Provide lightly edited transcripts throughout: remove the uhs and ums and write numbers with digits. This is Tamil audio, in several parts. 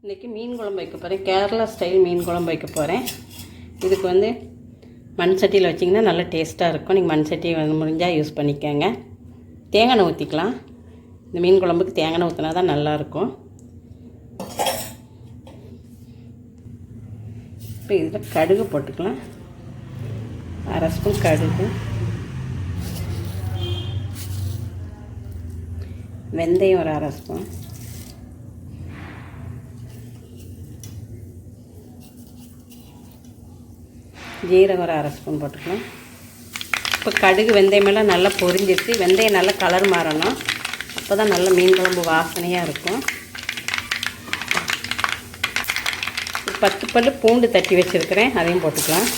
இன்றைக்கி மீன் குழம்பு வைக்க போகிறேன். கேரளா ஸ்டைல் மீன் குழம்பு வைக்க போகிறேன். இதுக்கு வந்து மண் சட்டியில் வச்சிங்கன்னா நல்லா டேஸ்ட்டாக இருக்கும். நீங்கள் மண் சட்டி முடிஞ்சால் யூஸ் பண்ணிக்கோங்க. தேங்காய் எண்ணெய் ஊற்றிக்கலாம். இந்த மீன் குழம்புக்கு தேங்காய் எண்ணெய் ஊற்றினா தான் நல்லாயிருக்கும். இப்போ இதில் கடுகு போட்டுக்கலாம். 1/2 ஸ்பூன் கடுகு, வெந்தயம் ஒரு 1/2 ஸ்பூன், ஜீரகம் ஒரு 1/2 ஸ்பூன் போட்டுக்கலாம். இப்போ கடுகு வெந்தயமெல்லாம் நல்லா பொரிஞ்சிருச்சு. வெந்தயம் நல்லா கலர் மாறணும். அப்போ தான் நல்லா மீன் குழம்பு வாசனையாக இருக்கும். 10 பல் பூண்டு தட்டி வச்சுருக்கிறேன், அதையும் போட்டுக்கலாம்.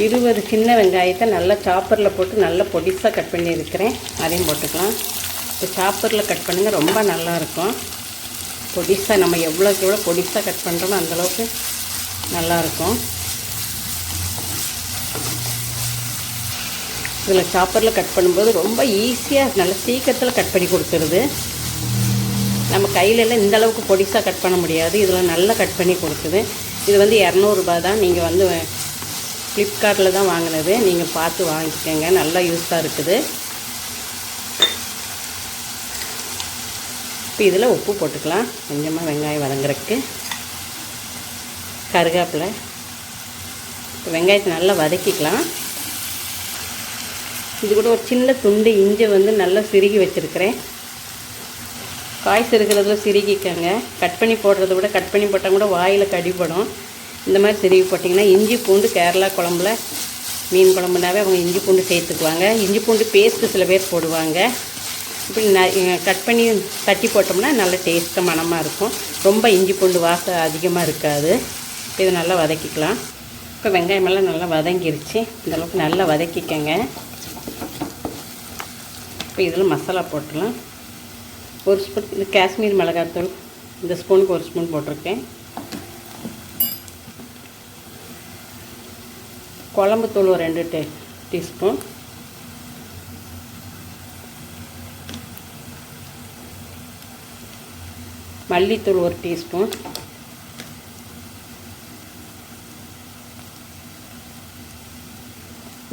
இருபது சின்ன வெங்காயத்தை நல்லா சாப்பரில் போட்டு நல்லா பொடிசாக கட் பண்ணி இருக்கிறேன், அதையும் போட்டுக்கலாம். இப்போ சாப்பரில் கட் பண்ணுங்கள், ரொம்ப நல்லாயிருக்கும். பொடிசாக நம்ம எவ்வளோக்கு எவ்வளோ பொடிசாக கட் பண்ணுறோமோ அந்தளவுக்கு நல்லாயிருக்கும். இதில் சாப்பரில் கட் பண்ணும்போது ரொம்ப ஈஸியாக நல்ல சீக்கிரத்தில் கட் பண்ணி கொடுத்துருது. நம்ம கையிலெல்லாம் இந்தளவுக்கு பொடிசாக கட் பண்ண முடியாது. இதில் நல்லா கட் பண்ணி கொடுக்குது. இது வந்து 200 ரூபா தான். நீங்கள் வந்து ஃப்ளிப்கார்ட்டில் தான் வாங்கினது. நீங்கள் பார்த்து வாங்கிக்கோங்க, நல்லா யூஸாக இருக்குது. இப்போ இதில் உப்பு போட்டுக்கலாம் கொஞ்சமாக, வெங்காயம் வதங்குறதுக்கு. கருவேப்பிலை. இப்போ வெங்காயத்தை நல்லா வதக்கிக்கலாம். இது கூட ஒரு சின்ன துண்டு இஞ்சி வந்து நல்லா சிறுகி வச்சுருக்கிறேன். காய் சிறுகிறதுல சிறுகிக்கங்க. கட் பண்ணி போடுறத விட கட் பண்ணி போட்டால் கூட வாயில் கடிப்படும். இந்த மாதிரி சிறுகி போட்டிங்கன்னா இஞ்சி பூண்டு கேரளா குழம்புல மீன் குழம்புனாவே அவங்க இஞ்சி பூண்டு சேர்த்துக்குவாங்க. இஞ்சி பூண்டு பேஸ்ட்டு சில பேர் போடுவாங்க. இப்படி கட் பண்ணி தட்டி போட்டோம்னா நல்ல டேஸ்ட்டாக மணமாக இருக்கும். ரொம்ப இஞ்சி பூண்டு வாசம் அதிகமாக இருக்காது. இதை நல்லா வதக்கிக்கலாம். இப்போ வெங்காயமெல்லாம் நல்லா வதங்கிருச்சு. இந்தளவுக்கு நல்லா வதக்கிக்கங்க. இப்போ இதில் மசாலா போட்டுடலாம். 1 ஸ்பூன் இது காஷ்மீர் மிளகாத்தூள், இந்த ஸ்பூனுக்கு 1 ஸ்பூன் போட்டிருக்கேன். குழம்பு தூள் ஒரு 2 டீஸ்பூன், மல்லித்தூள் 1 டீஸ்பூன்,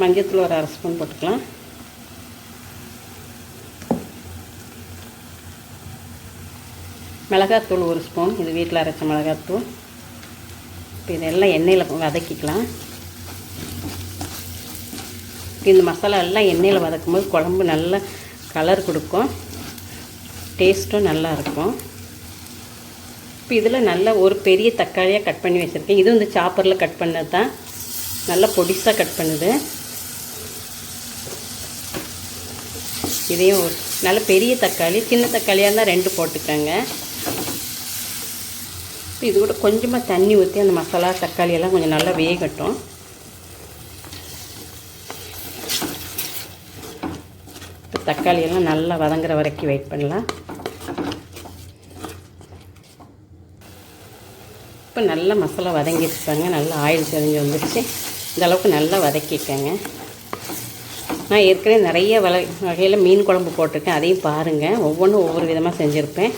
மஞ்சத்தூள் ஒரு 1/2 ஸ்பூன் போட்டுக்கலாம். மிளகாத்தூள் 1 ஸ்பூன், இது வீட்டில் அரைச்ச மிளகாத்தூள். இப்போ இதெல்லாம் எண்ணெயில் வதக்கிக்கலாம். இந்த மசாலா எல்லாம் எண்ணெயில் வதக்கும்போது குழம்பு நல்ல கலர் கொடுக்கும், டேஸ்ட்டும் நல்லாயிருக்கும். இப்போ இதில் நல்ல ஒரு பெரிய தக்காளியாக கட் பண்ணி வச்சுருக்கேன். இது வந்து சாப்பரில் கட் பண்ணது தான், நல்லா பொடிசாக கட் பண்ணுது. இதையும் நல்ல பெரிய தக்காளி, சின்ன தக்காளியாக இருந்தால் 2 போட்டுக்கோங்க. இப்போ இது கூட கொஞ்சமாக தண்ணி ஊற்றி அந்த மசாலா தக்காளியெல்லாம் கொஞ்சம் நல்லா வேகட்டும். இப்போ தக்காளியெல்லாம் நல்லா வதங்குற வரைக்கும் வெயிட் பண்ணலாம். இப்போ நல்லா மசாலா வதங்கிடுச்சாங்க, நல்லா ஆயில் தெரிஞ்சு வந்துடுச்சு. இந்தளவுக்கு நல்லா வதக்கிக்கங்க. நான் ஏற்கனவே நிறைய வகையில் மீன் குழம்பு போட்டிருக்கேன், அதையும் பாருங்கள். ஒவ்வொன்றும் ஒவ்வொரு விதமாக செஞ்சுருப்பேன்.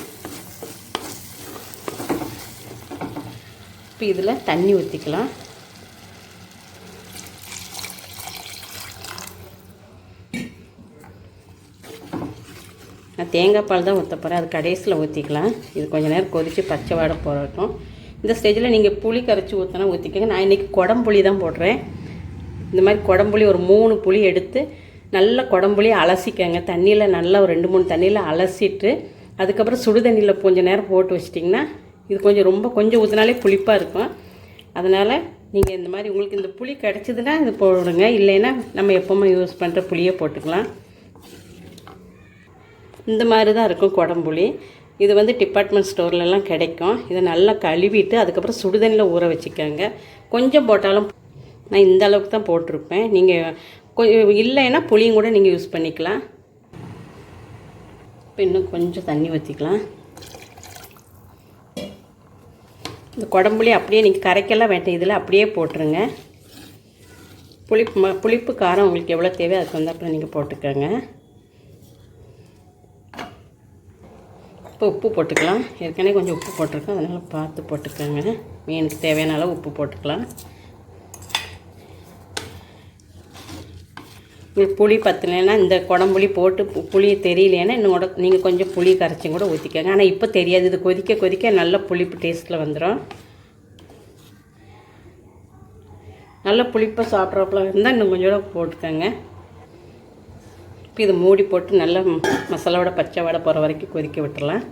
இப்போ இதில் தண்ணி ஊற்றிக்கலாம். நான் தேங்காய் பால் தான் ஊற்ற போகிறேன், அது கடைசியில் ஊற்றிக்கலாம். இது கொஞ்சம் நேரம் கொதித்து பச்சை வாடை போடட்டும். இந்த ஸ்டேஜில் நீங்கள் புளி கரைச்சி ஊற்றினா ஊற்றிக்கங்க. நான் இன்றைக்கி குடம்புளி தான் போடுறேன். இந்த மாதிரி குடம்புளி ஒரு 3 புளி எடுத்து நல்லா குடம்புளி அலசிக்கங்க. தண்ணியில் நல்லா ஒரு 2-3 தண்ணியில் அலசிட்டு அதுக்கப்புறம் சுடு தண்ணியில் கொஞ்சம் நேரம் போட்டு வச்சிட்டிங்கன்னா இது கொஞ்சம் ஊற்றினாலே புளிப்பாக இருக்கும். அதனால் நீங்கள் இந்த மாதிரி உங்களுக்கு இந்த புளி கிடச்சிதுன்னா இது போடுங்க, இல்லைன்னா நம்ம எப்போவுமே யூஸ் பண்ணுற புளியை போட்டுக்கலாம். இந்த மாதிரி தான் இருக்கும் குடம்புளி. இது வந்து டிபார்ட்மெண்ட் ஸ்டோர்லலாம் கிடைக்கும். இதை நல்லா கழுவிட்டு அதுக்கப்புறம் சுடுதண்ணியில் ஊற வச்சுக்கோங்க. கொஞ்சம் போட்டாலும், நான் இந்த அளவுக்கு தான் போட்டிருப்பேன். நீங்கள் இல்லைன்னா புளியும் கூட நீங்கள் யூஸ் பண்ணிக்கலாம். இப்போ இன்னும் கொஞ்சம் தண்ணி ஊற்றிக்கலாம். இந்த குடம்புளி அப்படியே நீங்கள் கரைக்கெல்லாம் வேண்டாம், இதில் அப்படியே போட்டுருங்க. புளிப்பு காரம் உங்களுக்கு எவ்வளோ தேவையோ அதுக்கு வந்தாப்புல நீங்கள் போட்டுக்கோங்க. இப்போ உப்பு போட்டுக்கலாம். ஏற்கனவே கொஞ்சம் உப்பு போட்டிருக்கேன், அதனால் பார்த்து போட்டுக்கோங்க. மீனுக்கு தேவையான அளவு உப்பு போட்டுக்கலாம். உங்களுக்கு புளி பத்தலைன்னா இந்த குடம்புளி போட்டு புளி தெரியலேன்னா இன்னும் நீங்கள் கொஞ்சம் புளி கரைச்சி கூட ஊற்றிக்கோங்க. ஆனால் இப்போ தெரியாது, இது கொதிக்க கொதிக்க நல்ல புளிப்பு டேஸ்ட்டில் வந்துடும். நல்ல புளிப்பாக சாப்பிட்றப்பல இருந்தால் இன்னும் கொஞ்சம் கூட போட்டுக்கோங்க. இப்போ இதை மூடி போட்டு நல்லா மசாலாவோட பச்சை வடை போகிற வரைக்கும் கொதிக்க விட்டுடலாம்.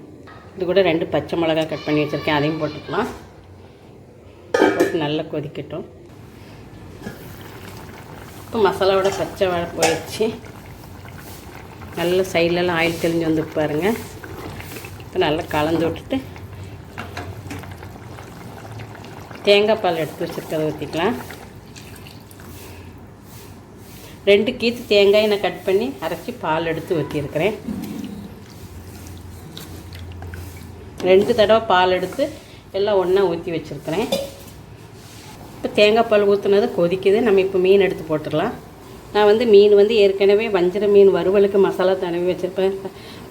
இது கூட 2 பச்சை மிளகாய் கட் பண்ணி வச்சுருக்கேன், அதையும் போட்டுக்கலாம். போட்டு நல்லா கொதிக்கட்டும். இப்போ மசாலாவோட பச்சை வடை போயிடுச்சு. நல்ல சைட்லலாம் ஆயில் தெளிஞ்சு வந்து பாருங்கள். இப்போ நல்லா கலந்து விட்டுட்டு தேங்காய் பால் எடுத்து வச்சுருக்கதை ஊற்றிக்கலாம். 2 கீத்து தேங்காயை நான் கட் பண்ணி அரைச்சி பால் எடுத்து ஊற்றிருக்கிறேன். 2 தடவை பால் எடுத்து எல்லாம் ஒன்றா ஊற்றி வச்சுருக்கிறேன். இப்போ தேங்காய் பால் ஊற்றுனது கொதிக்குது. நம்ம இப்போ மீன் எடுத்து போட்டுடலாம். நான் மீன் ஏற்கனவே வஞ்சிர மீன் வறுவலுக்கு மசாலா தடவி வச்சுருப்பேன்,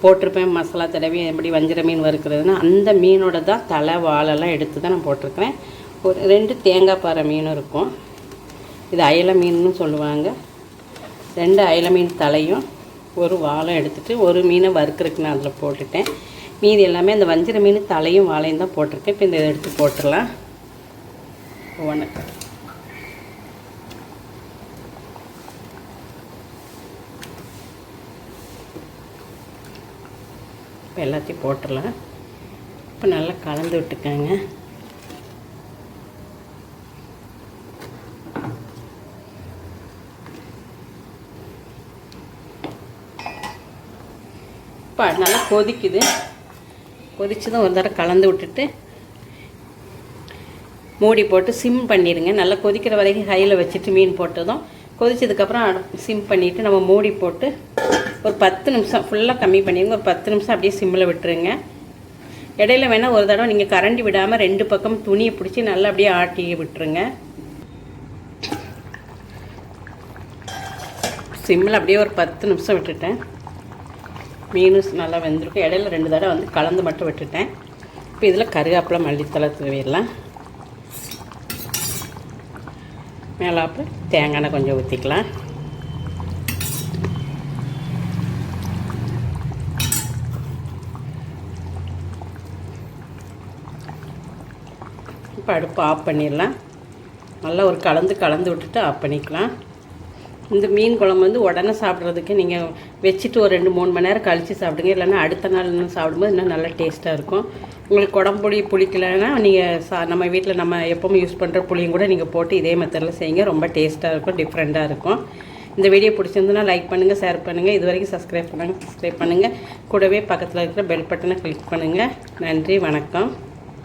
போட்டிருப்பேன். மசாலா தடவி எப்படி வஞ்சிர மீன் வறுக்கிறதுனா அந்த மீனோட தான் தலை வாலெல்லாம் எடுத்து தான் நான் போட்டிருக்கிறேன். ஒரு 2 தேங்காய் பாறை மீனும் இருக்கும். இது அயலை மீன்னு சொல்லுவாங்க. 2 அயலை மீன் தலையும் ஒரு வாழை எடுத்துகிட்டு ஒரு மீனை வறுக்கிறதுக்கு நான் அதில் போட்டுட்டேன். மீதி எல்லாமே அந்த வஞ்சிர மீன் தலையும் வாழையும் தான் போட்டிருக்கேன். இப்போ இந்த இதை எடுத்து போட்டுடலாம். வணக்கம். இப்போ எல்லாத்தையும் போட்டுடலாம். இப்போ நல்லா கலந்து விட்டுக்கோங்க. இப்போ நல்லா கொதிக்குது. கொதிச்சதும் ஒரு தடவை கலந்து விட்டுட்டு மூடி போட்டு சிம் பண்ணிடுங்க. நல்லா கொதிக்கிற வரைக்கும் ஹையில் வச்சுட்டு மீன் போட்டதும் கொதிச்சதுக்கப்புறம் சிம் பண்ணிவிட்டு நம்ம மூடி போட்டு ஒரு 10 நிமிஷம் ஃபுல்லாக கம்மி பண்ணிடுங்க. ஒரு 10 நிமிஷம் அப்படியே சிம்மில் விட்டுருங்க. இடையில வேணால் ஒரு தடவை நீங்கள் கரண்டி விடாமல் 2 பக்கம் துணியை பிடிச்சி நல்லா அப்படியே ஆட்டி விட்டுருங்க. சிம்மில் அப்படியே ஒரு 10 நிமிஷம் விட்டுட்டேன். மீன் நல்லா வெந்திருக்கும். இடையில 2 தடவை கலந்து மட்டும் விட்டுட்டேன். இப்போ இதில் கருவேப்பிலை மல்லித்தலை தூவிடலாம். மேலாப்பில் தேங்காய் எண்ணெய் கொஞ்சம் ஊற்றிக்கலாம். இப்போ அடுப்பு ஆஃப் பண்ணிடலாம். நல்லா ஒரு கலந்து விட்டுட்டு ஆஃப் பண்ணிக்கலாம். இந்த மீன் குழம்பு உடனே சாப்பிட்றதுக்கு நீங்கள் வச்சுட்டு ஒரு 2-3 மணி நேரம் கழித்து சாப்பிடுங்க. இல்லைன்னா அடுத்த நாள் இன்னும் சாப்பிடும்போது இன்னும் நல்லா டேஸ்ட்டாக இருக்கும். உங்களுக்கு குடம்புளி புளிக்கலைன்னா நீங்கள் நம்ம வீட்டில் நம்ம எப்போவும் யூஸ் பண்ணுற புளியும் கூட நீங்கள் போட்டு இதே மெத்தடில் செய்யுங்க. ரொம்ப டேஸ்ட்டாக இருக்கும், டிஃப்ரெண்ட்டாக இருக்கும். இந்த வீடியோ பிடிச்சிருந்துன்னா லைக் பண்ணுங்கள், ஷேர் பண்ணுங்கள். இது வரைக்கும் சப்ஸ்கிரைப் பண்ணுங்கள். கூடவே பக்கத்தில் இருக்கிற பெல் பட்டனை கிளிக் பண்ணுங்கள். நன்றி, வணக்கம்.